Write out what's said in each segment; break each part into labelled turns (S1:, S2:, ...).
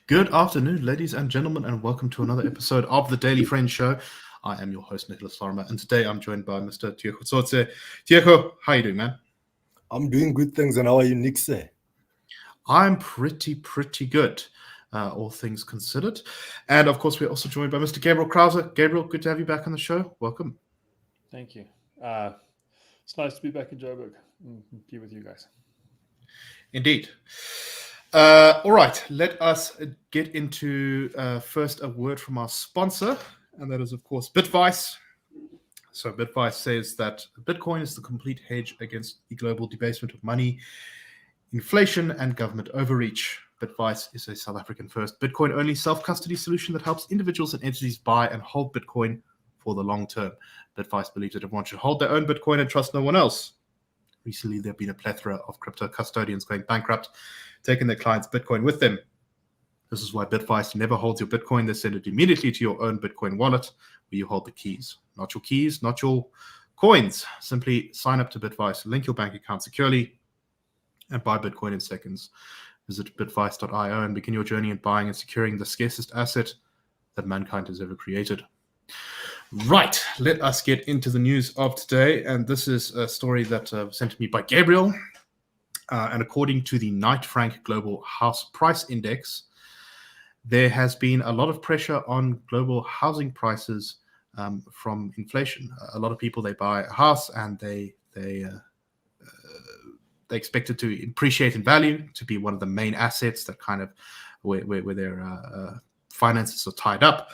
S1: Good afternoon, ladies and gentlemen, and welcome to another episode of the Daily Friends Show. I am your host, Nicholas Lorimer, and today I'm joined by Mr. Tiego Thotse. Tiego, how are you doing, man?
S2: I'm doing good things, and how are you, Nick?
S1: I'm pretty good, all things considered. And of course, we're also joined by Mr. Gabriel Crouse. Gabriel, good to have you back on the show. Welcome.
S3: Thank you. It's nice to be back in Joburg and be with you guys.
S1: Indeed. All right, let us get into first a word from our sponsor, and that is, of course, Bitvice. So Bitvice says that Bitcoin is the complete hedge against the global debasement of money, inflation, and government overreach. Bitvice is a South African-first Bitcoin-only self-custody solution that helps individuals and entities buy and hold Bitcoin for the long term. Bitvice believes that everyone should hold their own Bitcoin and trust no one else. Recently, there have been a plethora of crypto custodians going bankrupt, taking their clients' Bitcoin with them. This is why Bitvice never holds your Bitcoin. They send it immediately to your own Bitcoin wallet, where you hold the keys. Not your keys, not your coins. Simply sign up to Bitvice, link your bank account securely, and buy Bitcoin in seconds. Visit bitvice.io and begin your journey in buying and securing the scarcest asset that mankind has ever created. Right, let us get into the news of today. And this is a story that was sent to me by Gabriel. And according to the Knight Frank Global House Price Index, there has been a lot of pressure on global housing prices from inflation. A lot of people, they buy a house and they expect it to appreciate in value, to be one of the main assets that kind of where their finances are tied up.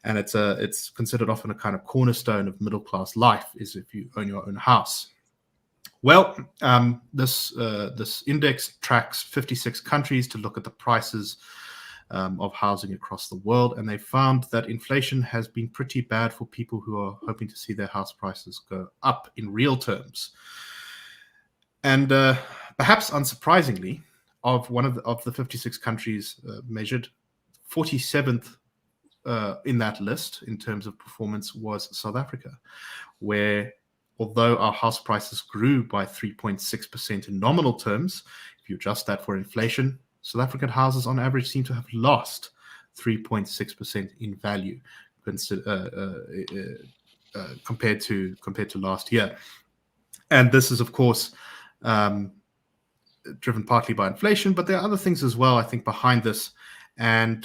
S1: And it's considered often a kind of cornerstone of middle-class life, is if you own your own house. Well, this index tracks 56 countries to look at the prices of housing across the world, and they found that inflation has been pretty bad for people who are hoping to see their house prices go up in real terms. And perhaps unsurprisingly, of the 56 countries measured, 47th in that list in terms of performance was South Africa, where although our house prices grew by 3.6% in nominal terms, if you adjust that for inflation, South African houses on average seem to have lost 3.6% in value compared to last year. And this is, of course, driven partly by inflation, but there are other things as well, I think, behind this. And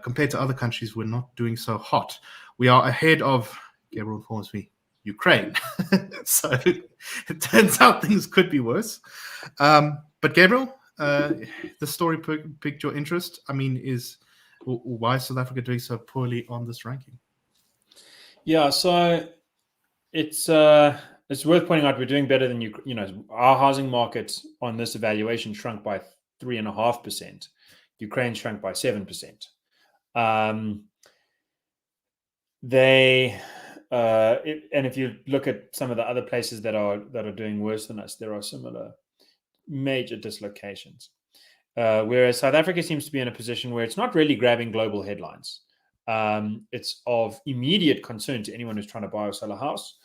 S1: compared to other countries, we're not doing so hot. We are ahead of, Gabriel informs me, Ukraine. So it turns out things could be worse. But Gabriel, the story piqued your interest. I mean, why is South Africa doing so poorly on this ranking?
S3: Yeah, so it's worth pointing out we're doing better than you know. Our housing market on this evaluation shrunk by 3.5%. Ukraine shrunk by 7%. And if you look at some of the other places that are doing worse than us, there are similar major dislocations. Whereas South Africa seems to be in a position where it's not really grabbing global headlines. It's of immediate concern to anyone who's trying to buy or sell a house,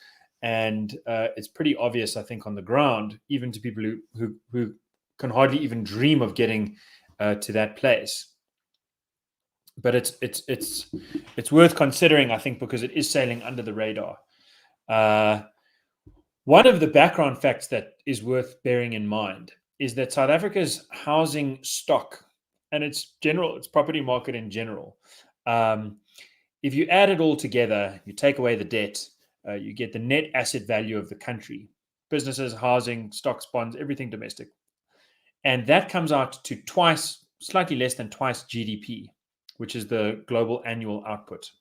S3: and it's pretty obvious, I think, on the ground, even to people who can hardly even dream of getting to that place. But it's worth considering, I think, because it is sailing under the radar. One of the background facts that is worth bearing in mind is that South Africa's housing stock and its property market in general, if you add it all together, you take away the debt, you get the net asset value of the country, businesses, housing, stocks, bonds, everything domestic. And that comes out to slightly less than twice GDP, which is the global annual output.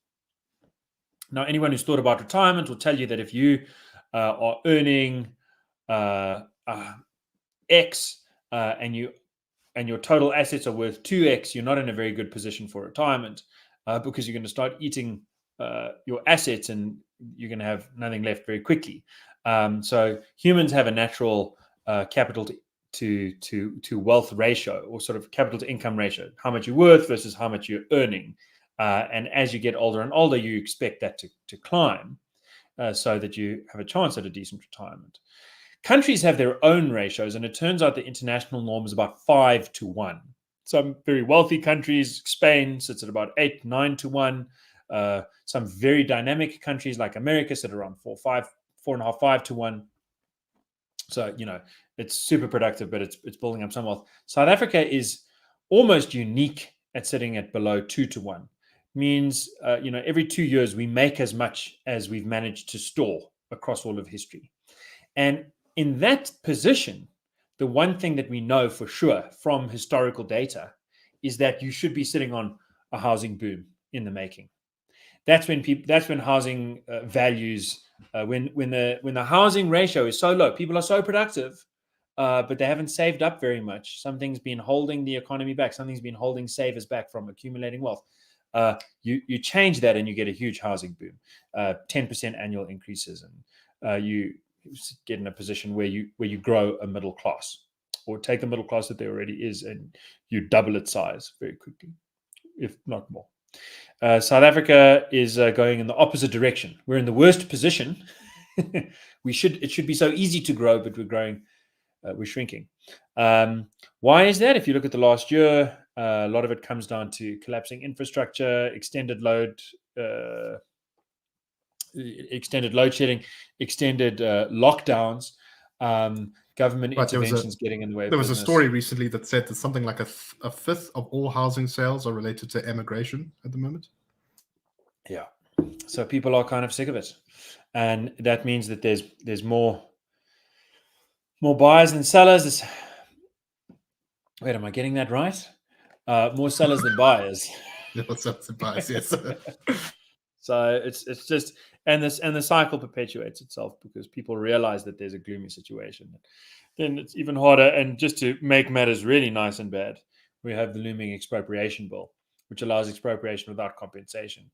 S3: Now, anyone who's thought about retirement will tell you that if you are earning X and your total assets are worth 2X, you're not in a very good position for retirement because you're going to start eating your assets and you're going to have nothing left very quickly. So humans have a natural capital to wealth ratio, or sort of capital to income ratio, how much you're worth versus how much you're earning. And as you get older and older, you expect that to climb so that you have a chance at a decent retirement. Countries have their own ratios, and it turns out the international norm is about 5-1. Some very wealthy countries, Spain, sits at about 8-9-1. Some very dynamic countries like America sit around 4.5-5-1. So, it's super productive, but it's building up some wealth. South Africa is almost unique at sitting at below 2-1. Means, every 2 years we make as much as we've managed to store across all of history. And in that position, the one thing that we know for sure from historical data is that you should be sitting on a housing boom in the making. That's when housing values, when the housing ratio is so low, people are so productive, but they haven't saved up very much. Something's been holding the economy back. Something's been holding savers back from accumulating wealth. You change that and you get a huge housing boom, 10% annual increases, and you get in a position where you grow a middle class, or take the middle class that there already is and you double its size very quickly, if not more. South Africa is going in the opposite direction. We're in the worst position. It should be so easy to grow, but we're growing. We're shrinking. Why is that? If you look at the last year, a lot of it comes down to collapsing infrastructure, extended load shedding, extended lockdowns, government interventions getting in the way of business.
S1: There was a story recently that said that something like a fifth of all housing sales are related to emigration at the moment.
S3: Yeah. So people are kind of sick of it. And that means that there's more buyers than sellers. Wait, am I getting that right? More sellers than buyers.
S1: More sellers than buyers, yes.
S3: So it's just, and the cycle perpetuates itself because people realize that there's a gloomy situation. Then it's even harder. And just to make matters really nice and bad, we have the looming expropriation bill, which allows expropriation without compensation.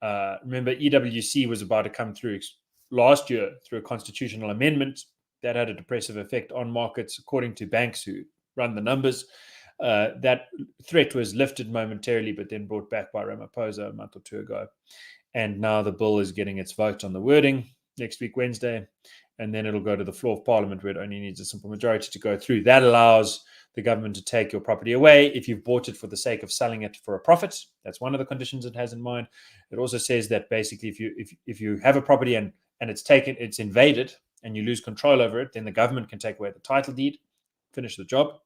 S3: Remember, EWC was about to come through last year through a constitutional amendment that had a depressive effect on markets, according to banks who run the numbers. That threat was lifted momentarily, but then brought back by Ramaphosa a month or two ago. And now the bill is getting its vote on the wording next week, Wednesday. And then it'll go to the floor of Parliament, where it only needs a simple majority to go through. That allows the government to take your property away if you've bought it for the sake of selling it for a profit. That's one of the conditions it has in mind. It also says that basically if you have a property and it's invaded and you lose control over it, then the government can take away the title deed, finish the job.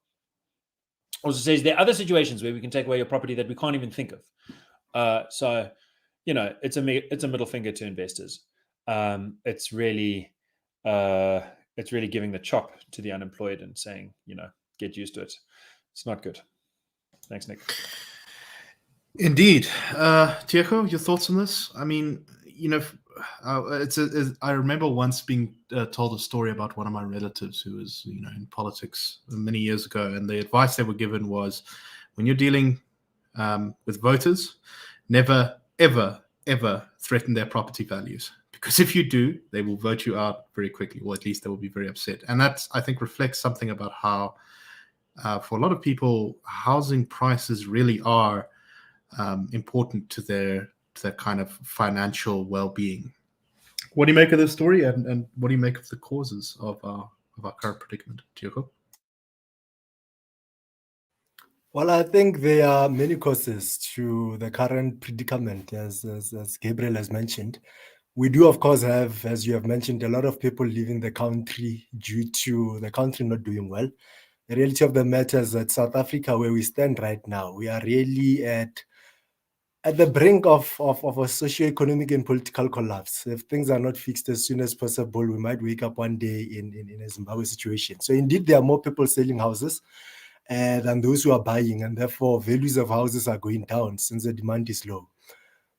S3: Also says there are other situations where we can take away your property that we can't even think of. So, it's a middle finger to investors. It's really giving the chop to the unemployed and saying, get used to it. It's not good. Thanks, Nick.
S1: Indeed. Tiego, your thoughts on this? I mean, I remember once being told a story about one of my relatives who was, in politics many years ago, and the advice they were given was, when you're dealing with voters, never, ever, ever threaten their property values, because if you do, they will vote you out very quickly, or at least they will be very upset. And that, I think, reflects something about how, for a lot of people, housing prices really are important to their kind of financial well-being. What do you make of this story, and what do you make of the causes of our current predicament, Tiego?
S2: Well, I think there are many causes to the current predicament, as Gabriel has mentioned. We do, of course, have, as you have mentioned, a lot of people leaving the country due to the country not doing well. The reality of the matter is that South Africa, where we stand right now, we are really at the brink of a socio-economic and political collapse. If things are not fixed as soon as possible, we might wake up one day in a Zimbabwe situation. So indeed, there are more people selling houses than those who are buying, and therefore values of houses are going down since the demand is low.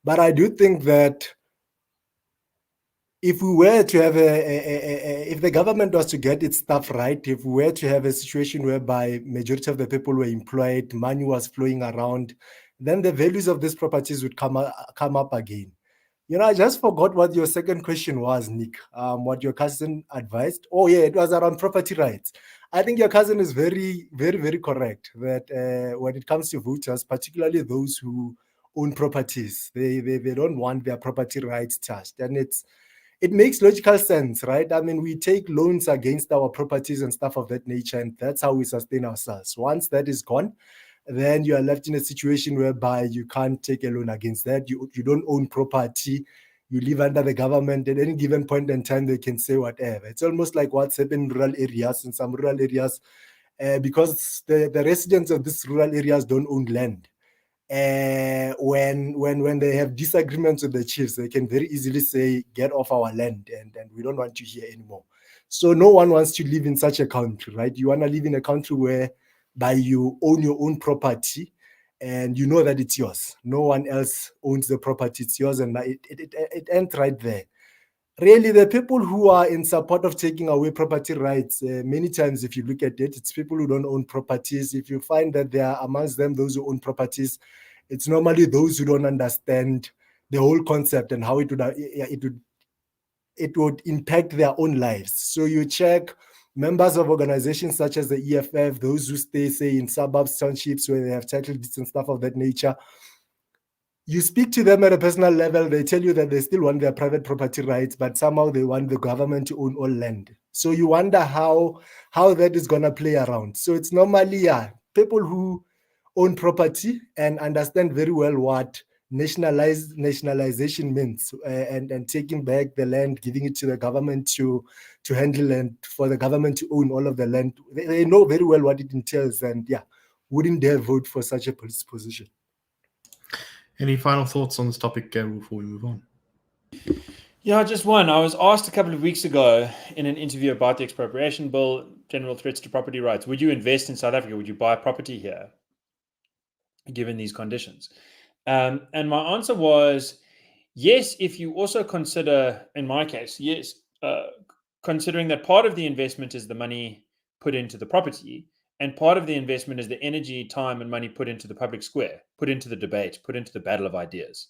S2: But I do think that if we were to have if the government was to get its stuff right, if we were to have a situation whereby majority of the people were employed, money was flowing around, then the values of these properties would come up again. I just forgot what your second question was, Nick. What your cousin advised. Oh yeah, it was around property rights. I think your cousin is very, very, very correct that when it comes to voters, particularly those who own properties. They don't want their property rights touched. And it makes logical sense, right? I mean, we take loans against our properties and stuff of that nature, and that's how we sustain ourselves. Once that is gone, then you are left in a situation whereby you can't take a loan against that. You don't own property. You live under the government. At any given point in time, they can say whatever. It's almost like what's happened in rural areas. In some rural areas, because the residents of these rural areas don't own land. When they have disagreements with the chiefs, they can very easily say, get off our land, and we don't want you here anymore. So no one wants to live in such a country, right? You want to live in a country whereby you own your own property and you know that it's yours. No one else owns the property, it's yours, and it ends right there. Really, the people who are in support of taking away property rights, many times, if you look at it, it's people who don't own properties. If you find that there are amongst them those who own properties, it's normally those who don't understand the whole concept and how it would impact their own lives. So you check members of organizations such as the EFF, those who stay, say, in suburbs, townships where they have title deeds and stuff of that nature. You speak to them at a personal level, they tell you that they still want their private property rights, but somehow they want the government to own all land. So you wonder how that is going to play around. So it's normally, people who own property and understand very well what nationalization means, and taking back the land, giving it to the government to handle, and for the government to own all of the land. They know very well what it entails, and wouldn't dare vote for such a position.
S1: Any final thoughts on this topic, Gabriel, before we move on?
S3: Yeah, just one. I was asked a couple of weeks ago in an interview about the expropriation bill, general threats to property rights. Would you invest in South Africa? Would you buy property here, given these conditions? And my answer was yes, if you also consider, in my case, yes, considering that part of the investment is the money put into the property, and part of the investment is the energy, time, and money put into the public square, put into the debate, put into the battle of ideas.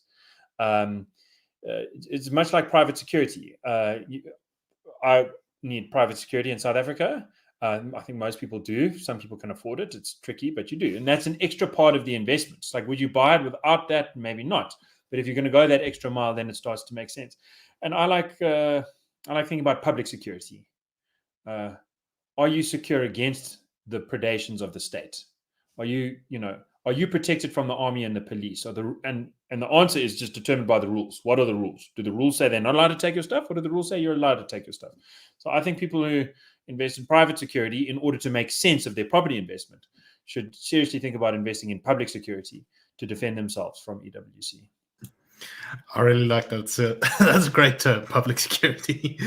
S3: It's much like private security. I need private security in South Africa. I think most people do. Some people can afford it. It's tricky, but you do. And that's an extra part of the investment. It's like, would you buy it without that? Maybe not. But if you're going to go that extra mile, then it starts to make sense. And I like thinking about public security. Are you secure against the predations of the state? Are you protected from the army and the police? And the answer is just determined by the rules. What are the rules? Do the rules say they're not allowed to take your stuff, or do the rules say you're allowed to take your stuff? So I think people who invest in private security in order to make sense of their property investment should seriously think about investing in public security to defend themselves from EWC.
S1: I really like that. That's a great term, public security.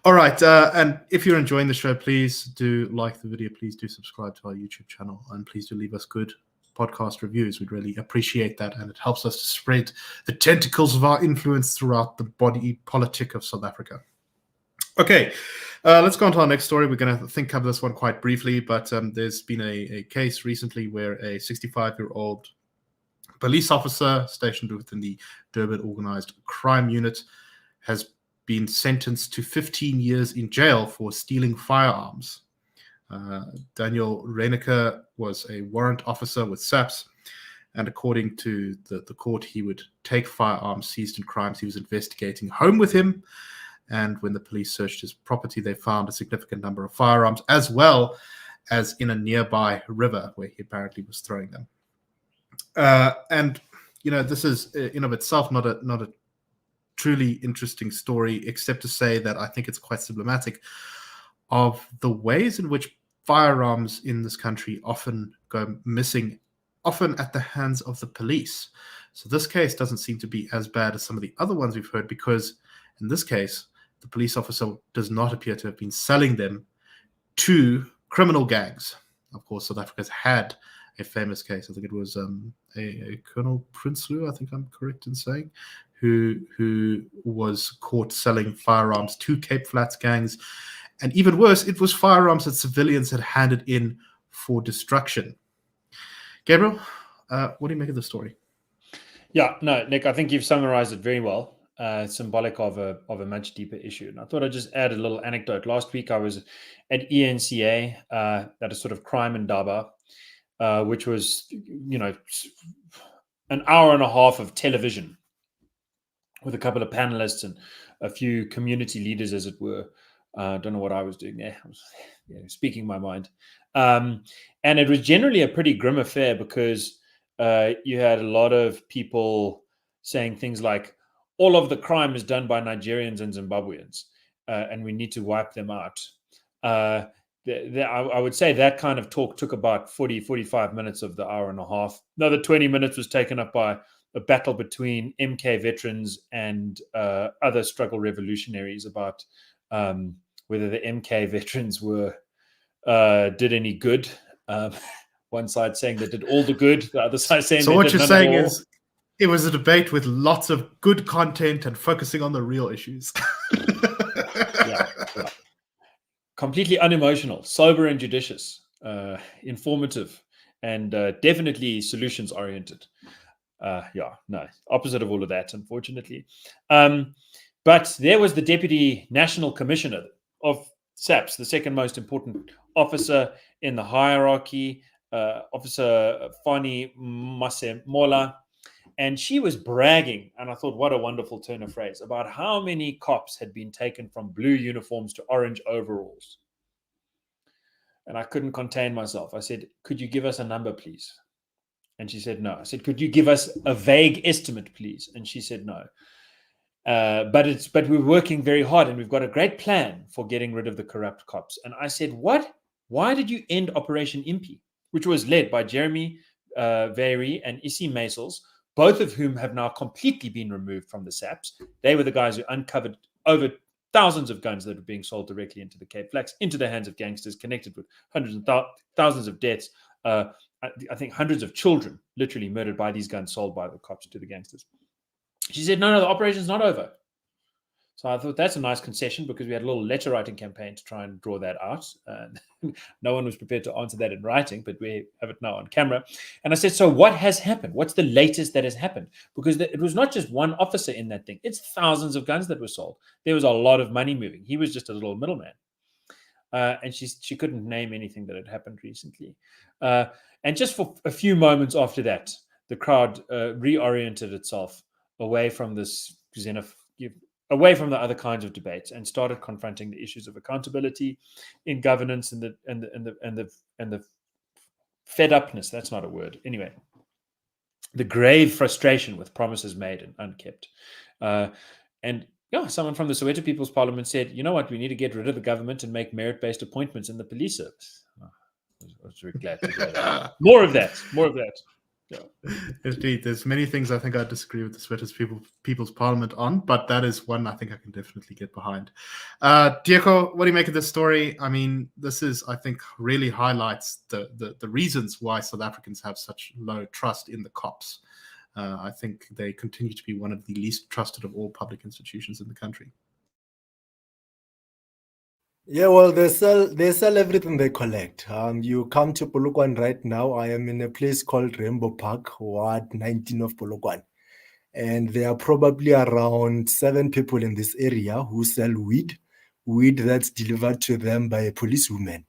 S1: All right. And if you're enjoying the show, please do like the video. Please do subscribe to our YouTube channel. And please do leave us good podcast reviews. We'd really appreciate that. And it helps us to spread the tentacles of our influence throughout the body politic of South Africa. Okay. Let's go on to our next story. We're going to cover this one quite briefly. But there's been a case recently where a 65-year-old police officer stationed within the Durban Organized Crime Unit has been sentenced to 15 years in jail for stealing firearms. Daniel Reiniger was a warrant officer with SAPS, and according to the court, he would take firearms seized in crimes he was investigating home with him. And when the police searched his property, they found a significant number of firearms, as well as in a nearby river where he apparently was throwing them. And this is in of itself not a truly interesting story, except to say that I think it's quite symptomatic of the ways in which firearms in this country often go missing, often at the hands of the police. So this case doesn't seem to be as bad as some of the other ones we've heard, because in this case, the police officer does not appear to have been selling them to criminal gangs. Of course, South Africa's had a famous case. I think it was a Colonel Prinsloo, I think I'm correct in saying, who was caught selling firearms to Cape Flats gangs. And even worse, it was firearms that civilians had handed in for destruction. Gabriel, what do you make of the story?
S3: Yeah, no, Nick, I think you've summarized it very well. Symbolic of a much deeper issue. And I thought I'd just add a little anecdote. Last week I was at ENCA, at a sort of crime and Daba, which was, an hour and a half of television with a couple of panelists and a few community leaders, as it were. I don't know what I was doing there. I was speaking my mind. And it was generally a pretty grim affair because you had a lot of people saying things like, all of the crime is done by Nigerians and Zimbabweans, and we need to wipe them out. I would say that kind of talk took about 45 minutes of the hour and a half. Another 20 minutes was taken up by a battle between MK veterans and other struggle revolutionaries about whether the MK veterans did any good. One side saying they did all the good, the other side saying
S1: so
S3: they
S1: what
S3: did
S1: you're
S3: none
S1: saying
S3: at all.
S1: is it was a debate with lots of good content and focusing on the real issues.
S3: Yeah. Completely unemotional, sober and judicious, informative, and definitely solutions oriented. Opposite of all of that, unfortunately. But there was the Deputy National Commissioner of SAPS, the second most important officer in the hierarchy, Officer Fani Masemola. And she was bragging, and I thought, what a wonderful turn of phrase, about how many cops had been taken from blue uniforms to orange overalls. And I couldn't contain myself. I said, could you give us a number, please? And she said, no. I said, could you give us a vague estimate, please? And she said, no. But we're working very hard, and we've got a great plan for getting rid of the corrupt cops. And I said, what? Why did you end Operation Impi, which was led by Jeremy Very and Issy Maisels, both of whom have now completely been removed from the SAPS. They were the guys who uncovered over thousands of guns that were being sold directly into the Cape Flags, into the hands of gangsters, connected with hundreds and thousands of deaths. I think hundreds of children literally murdered by these guns sold by the cops to the gangsters. She said, no, the operation's not over. So I thought that's a nice concession because we had a little letter writing campaign to try and draw that out. And no one was prepared to answer that in writing, but we have it now on camera. And I said, so what has happened? What's the latest that has happened? Because it was not just one officer in that thing. It's thousands of guns that were sold. There was a lot of money moving. He was just a little middleman. And she couldn't name anything that had happened recently. And just for a few moments after that, the crowd reoriented itself away from this away from the other kinds of debates and started confronting the issues of accountability in governance and the fed upness. That's not a word. Anyway, the grave frustration with promises made and unkept. And someone from the Soweto People's Parliament said, you know what, we need to get rid of the government and make merit-based appointments in the police service. I was really glad to hear that. More of that. Yeah.
S1: Indeed, there's many things I think I disagree with the Soweto People's Parliament on, but that is one I think I can definitely get behind. Tiego, what do you make of this story? I mean, this is, I think, really highlights the reasons why South Africans have such low trust in the cops. I think they continue to be one of the least trusted of all public institutions in the country.
S2: Yeah, well, they sell everything they collect. You come to Polokwane right now. I am in a place called Rainbow Park, Ward 19 of Polokwane. And there are probably around 7 people in this area who sell weed that's delivered to them by a policewoman.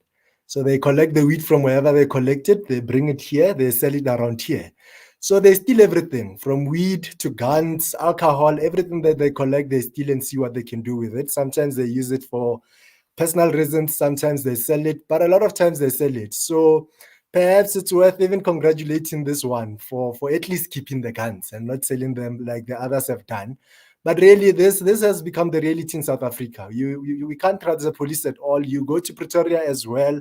S2: So they collect the weed from wherever they collect it, they bring it here, they sell it around here. So they steal everything from weed to guns, alcohol, everything that they collect, they steal and see what they can do with it. Sometimes they use it for personal reasons, sometimes they sell it, but a lot of times they sell it. So perhaps it's worth even congratulating this one for at least keeping the guns and not selling them like the others have done. But really, this has become the reality in South Africa. We can't trust the police at all. You go to Pretoria as well.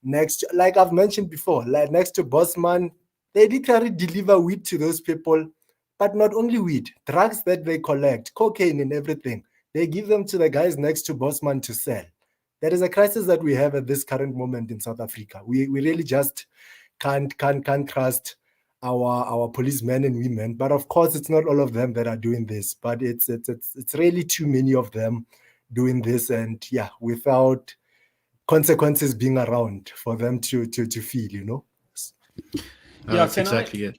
S2: Next, like I've mentioned before, like next to Bosman, they literally deliver weed to those people, but not only weed, drugs that they collect, cocaine and everything. They give them to the guys next to Bosman to sell. There is a crisis that we have at this current moment in South Africa. We really just can't trust our policemen and women. But of course, it's not all of them that are doing this. But it's really too many of them doing this, and without consequences being around for them to feel, you know.
S1: That's exactly it.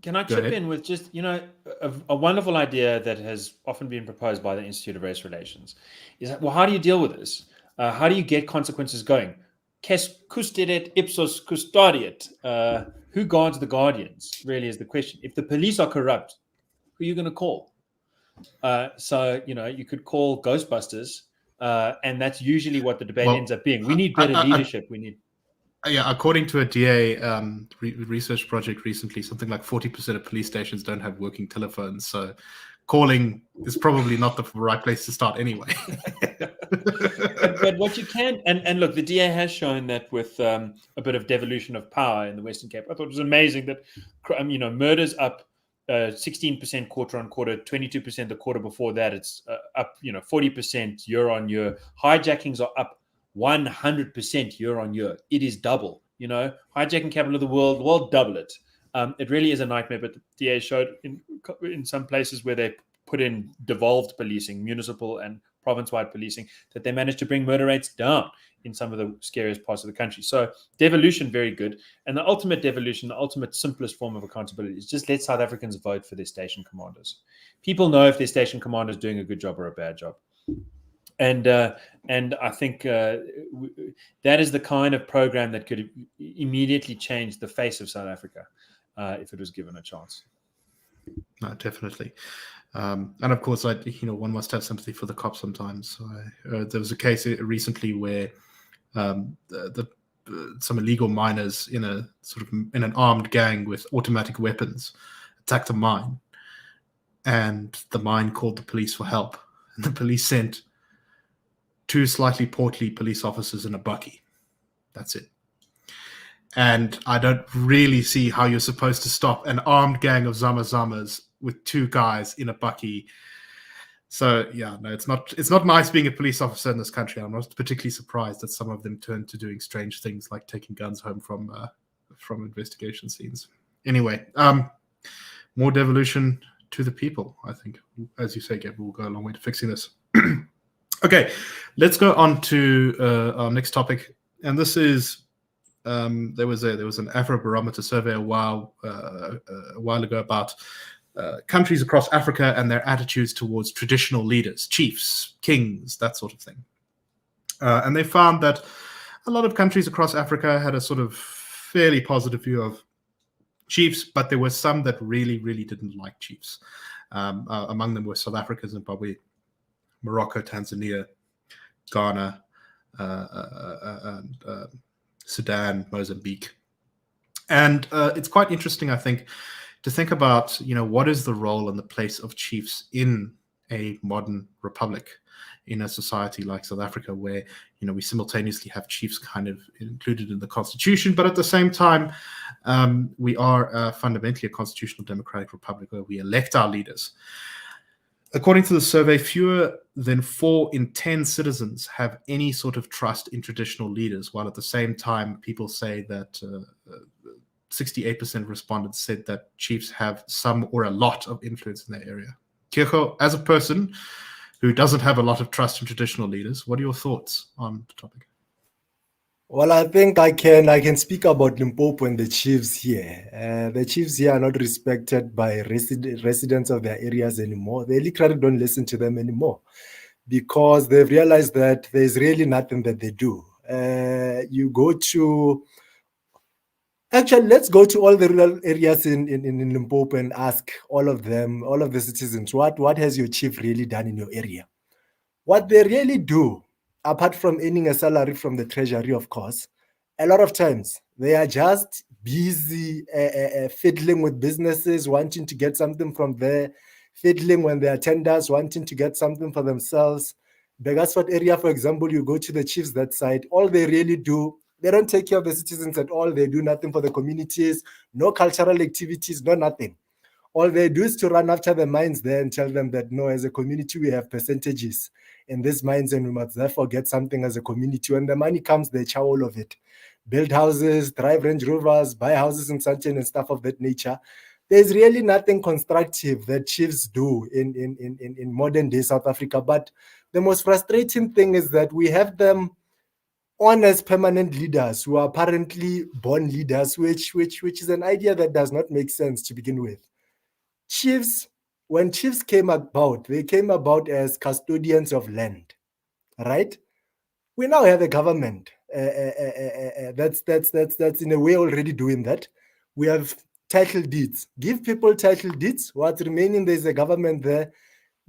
S3: Can I chip in with just, a wonderful idea that has often been proposed by the Institute of Race Relations is that, well, how do you deal with this? How do you get consequences going? Kes custodiet ipsos custodiet. Who guards the guardians, really, is the question. If the police are corrupt, who are you going to call? So, you could call Ghostbusters, and that's usually what the debate ends up being. We need better leadership. We need.
S1: Yeah, according to a DA research project recently, something like 40% of police stations don't have working telephones. So calling is probably not the right place to start anyway.
S3: but what you can, and look, the DA has shown that with a bit of devolution of power in the Western Cape. I thought it was amazing that, murders up 16% quarter on quarter, 22% the quarter before that. It's up, 40% year on year. Hijackings are up 100% year on year. It is double. Hijacking capital of the world, double it. It really is a nightmare. But the DA showed in some places where they put in devolved policing, municipal and province-wide policing, that they managed to bring murder rates down in some of the scariest parts of the country. So devolution, very good. And the ultimate devolution, the ultimate simplest form of accountability is just let South Africans vote for their station commanders. People know if their station commander is doing a good job or a bad job. And I think that is the kind of program that could immediately change the face of South Africa if it was given a chance.
S1: No, definitely. And of course, one must have sympathy for the cops sometimes. There was a case recently where some illegal miners in an armed gang with automatic weapons attacked a mine, and the mine called the police for help, and the police sent 2 slightly portly police officers in a bakkie. That's it. And I don't really see how you're supposed to stop an armed gang of Zama-Zamas with 2 guys in a bakkie. So yeah, no, it's not nice being a police officer in this country. I'm not particularly surprised that some of them turned to doing strange things like taking guns home from investigation scenes. Anyway, more devolution to the people, I think. As you say, Gabriel, will go a long way to fixing this. Okay, let's go on to our next topic, and this is there was an Afrobarometer survey a while ago about countries across Africa and their attitudes towards traditional leaders, chiefs, kings, that sort of thing. And they found that a lot of countries across Africa had a sort of fairly positive view of chiefs, but there were some that really, really didn't like chiefs. Among them were South Africa, Zimbabwe, Morocco, Tanzania, Ghana, Sudan, Mozambique. And it's quite interesting, I think, to think about, what is the role and the place of chiefs in a modern republic, in a society like South Africa, where, we simultaneously have chiefs kind of included in the constitution, but at the same time, we are fundamentally a constitutional democratic republic where we elect our leaders. According to the survey, fewer than 4 in 10 citizens have any sort of trust in traditional leaders, while at the same time, people say that 68% of respondents said that chiefs have some or a lot of influence in their area. Tiego, as a person who doesn't have a lot of trust in traditional leaders, what are your thoughts on the topic?
S2: Well, I think I can speak about Limpopo and the chiefs here. The chiefs here are not respected by residents of their areas anymore. They literally don't listen to them anymore because they've realized that there's really nothing that they do. Actually, let's go to all the rural areas in Limpopo and ask all of the citizens, what has your chief really done in your area? What they really do, apart from earning a salary from the treasury, of course, a lot of times they are just busy fiddling with businesses, wanting to get something from there, fiddling when they are tenders, wanting to get something for themselves. Begasford area, for example, you go to the chiefs that side, all they really do, they don't take care of the citizens at all. They do nothing for the communities, no cultural activities, no nothing. All they do is to run after the mines there and tell them that, no, as a community, we have percentages in these mines and we must therefore get something as a community. When the money comes, they chow all of it. Build houses, drive Range Rovers, buy houses in Sandton and stuff of that nature. There's really nothing constructive that chiefs do in modern day South Africa. But the most frustrating thing is that we have them on as permanent leaders who are apparently born leaders, which is an idea that does not make sense to begin with. Chiefs, when chiefs came about, they came about as custodians of land, right? We now have a government That's in a way already doing that. We have title deeds. Give people title deeds. What's remaining, there's a government there.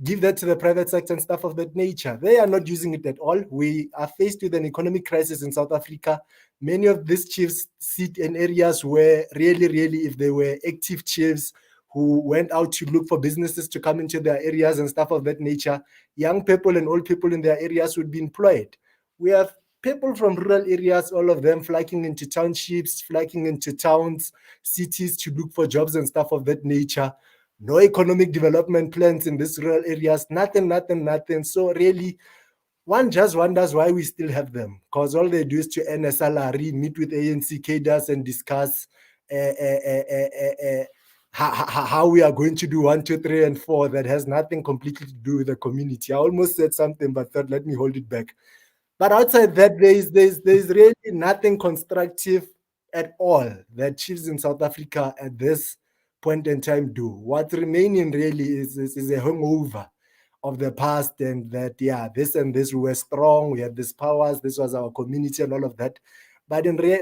S2: Give that to the private sector and stuff of that nature. They are not using it at all. We are faced with an economic crisis in South Africa. Many of these chiefs sit in areas where really, if they were active chiefs who went out to look for businesses to come into their areas and stuff of that nature, young people and old people in their areas would be employed. We have people from rural areas, all of them flocking into townships, flocking into towns, cities to look for jobs and stuff of that nature. No economic development plans in these rural areas, nothing. So really, one just wonders why we still have them, because all they do is to earn a salary, meet with ANC cadres and discuss how we are going to do 1, 2, 3, and 4 that has nothing completely to do with the community. I almost said something, but thought, let me hold it back. But outside that, there's really nothing constructive at all that chiefs in South Africa at this point in time do. What's remaining really is a hangover of the past, and that, yeah, this and this, we were strong, we had these powers, this was our community and all of that. But in real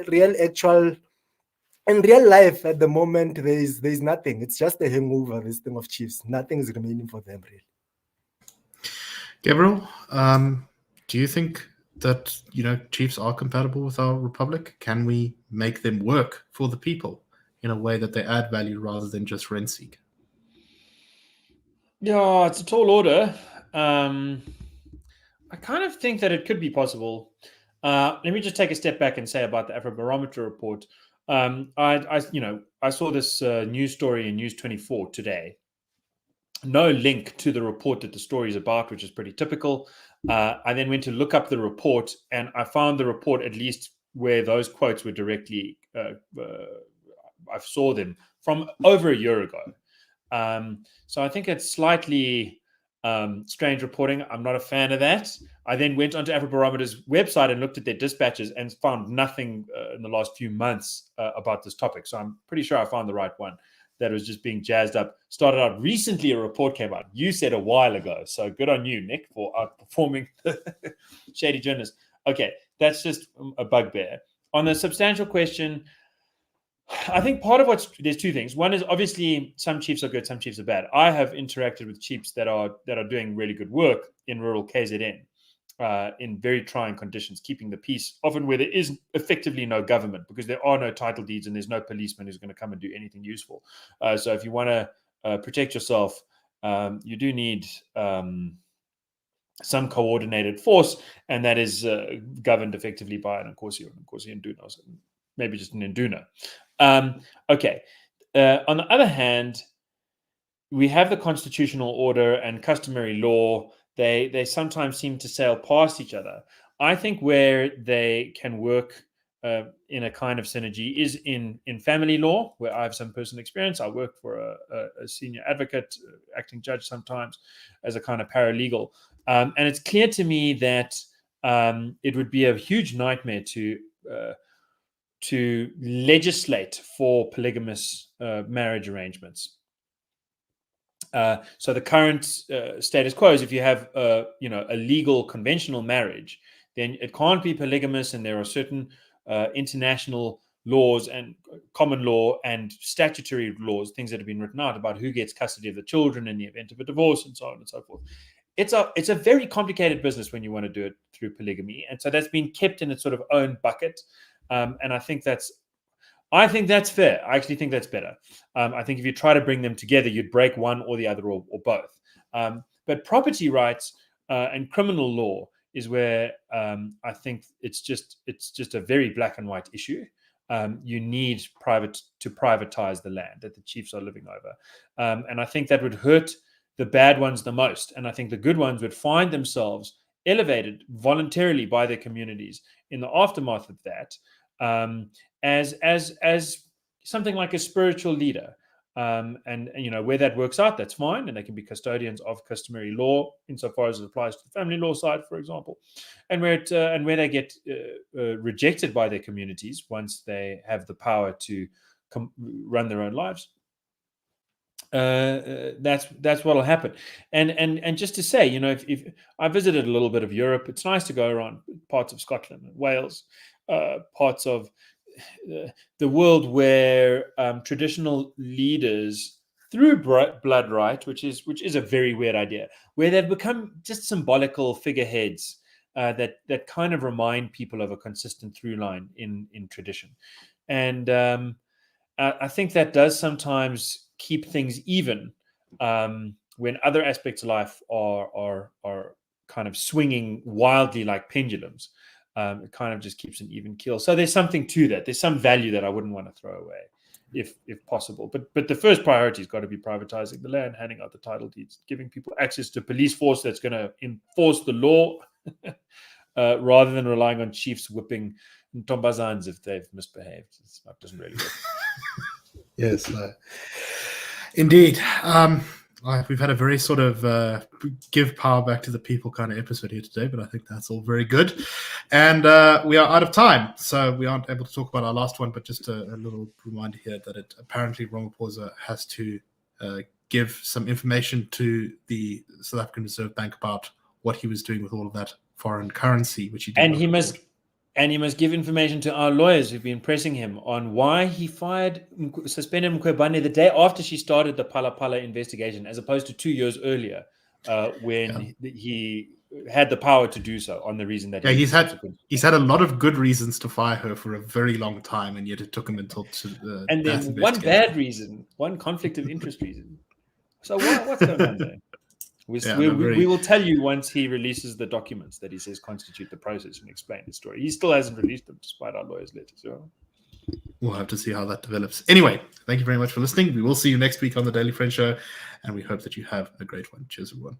S2: life at the moment, there's nothing. It's just a hangover, this thing of chiefs. Nothing is remaining for them, really.
S1: Gabriel, do you think that chiefs are compatible with our republic? Can we make them work for the people in a way that they add value rather than just rent seek?
S3: Yeah, it's a tall order. I kind of think that it could be possible. Let me just take a step back and say about the Afrobarometer report. I saw this news story in News 24 today. No link to the report that the story is about, which is pretty typical. I then went to look up the report, and I found the report, at least where those quotes were directly, I saw them from over a year ago. So I think it's slightly strange reporting. I'm not a fan of that. I then went onto Afrobarometer's website and looked at their dispatches and found nothing in the last few months about this topic. So I'm pretty sure I found the right one that was just being jazzed up. Started out recently, a report came out. You said a while ago. So good on you, Nick, for outperforming the shady journalist. Okay, that's just a bugbear. On the substantial question, I think part of there's two things. One is obviously some chiefs are good, some chiefs are bad. I have interacted with chiefs that are doing really good work in rural KZN in very trying conditions, keeping the peace, often where there is effectively no government because there are no title deeds and there's no policeman who's going to come and do anything useful. So if you want to protect yourself, you do need some coordinated force, and that is governed effectively by an Nkosi Nduna, so maybe just an Nduna. Okay. On the other hand, we have the constitutional order and customary law. They sometimes seem to sail past each other. I think where they can work in a kind of synergy is in family law, where I have some personal experience. I work for a senior advocate, acting judge sometimes, as a kind of paralegal. And it's clear to me that it would be a huge nightmare to legislate for polygamous marriage arrangements. So the current status quo is if you have a legal conventional marriage, then it can't be polygamous, and there are certain international laws and common law and statutory laws, things that have been written out about who gets custody of the children in the event of a divorce and so on and so forth. It's a very complicated business when you want to do it through polygamy, and so that's been kept in its sort of own bucket. And I think that's fair. I actually think that's better. I think if you try to bring them together, you'd break one or the other or both. But property rights and criminal law is where I think it's just a very black and white issue. You need to privatize the land that the chiefs are living over, and I think that would hurt the bad ones the most. And I think the good ones would find themselves elevated voluntarily by their communities in the aftermath of that. As something like a spiritual leader, and where that works out, that's fine, and they can be custodians of customary law insofar as it applies to the family law side, for example, and where they get rejected by their communities once they have the power to run their own lives. that's what'll happen. And just to say, if I visited a little bit of Europe, it's nice to go around parts of Scotland and Wales, parts of the world where traditional leaders through blood right, which is a very weird idea, where they've become just symbolical figureheads that kind of remind people of a consistent through line in tradition. And I think that does sometimes keep things even when other aspects of life are kind of swinging wildly like pendulums. It kind of just keeps an even keel. So there's something to that. There's some value that I wouldn't want to throw away if possible. But the first priority has got to be privatizing the land, handing out the title deeds, giving people access to police force that's going to enforce the law rather than relying on chiefs whipping Ntombazans if they've misbehaved. It doesn't really work.
S1: Yes, indeed. We've had a very sort of give power back to the people kind of episode here today, but I think that's all very good. And we are out of time, so we aren't able to talk about our last one, but just a little reminder here that it apparently Ramaphosa has to give some information to the South African Reserve Bank about what he was doing with all of that foreign currency, which he did.
S3: And he must give information to our lawyers who've been pressing him on why he suspended Mkhwebane the day after she started the Phala Phala investigation, as opposed to 2 years earlier when he had the power to do so on the reason that
S1: he's had a lot of good reasons to fire her for a very long time, and yet it took him until
S3: and then one bad reason, one conflict of interest reason. So what's going on there? We will tell you once he releases the documents that he says constitute the process and explain the story. He still hasn't released them despite our lawyers' letters. So
S1: we'll have to see how that develops. Anyway, thank you very much for listening. We will see you next week on the Daily Friend Show, and we hope that you have a great one. Cheers, everyone.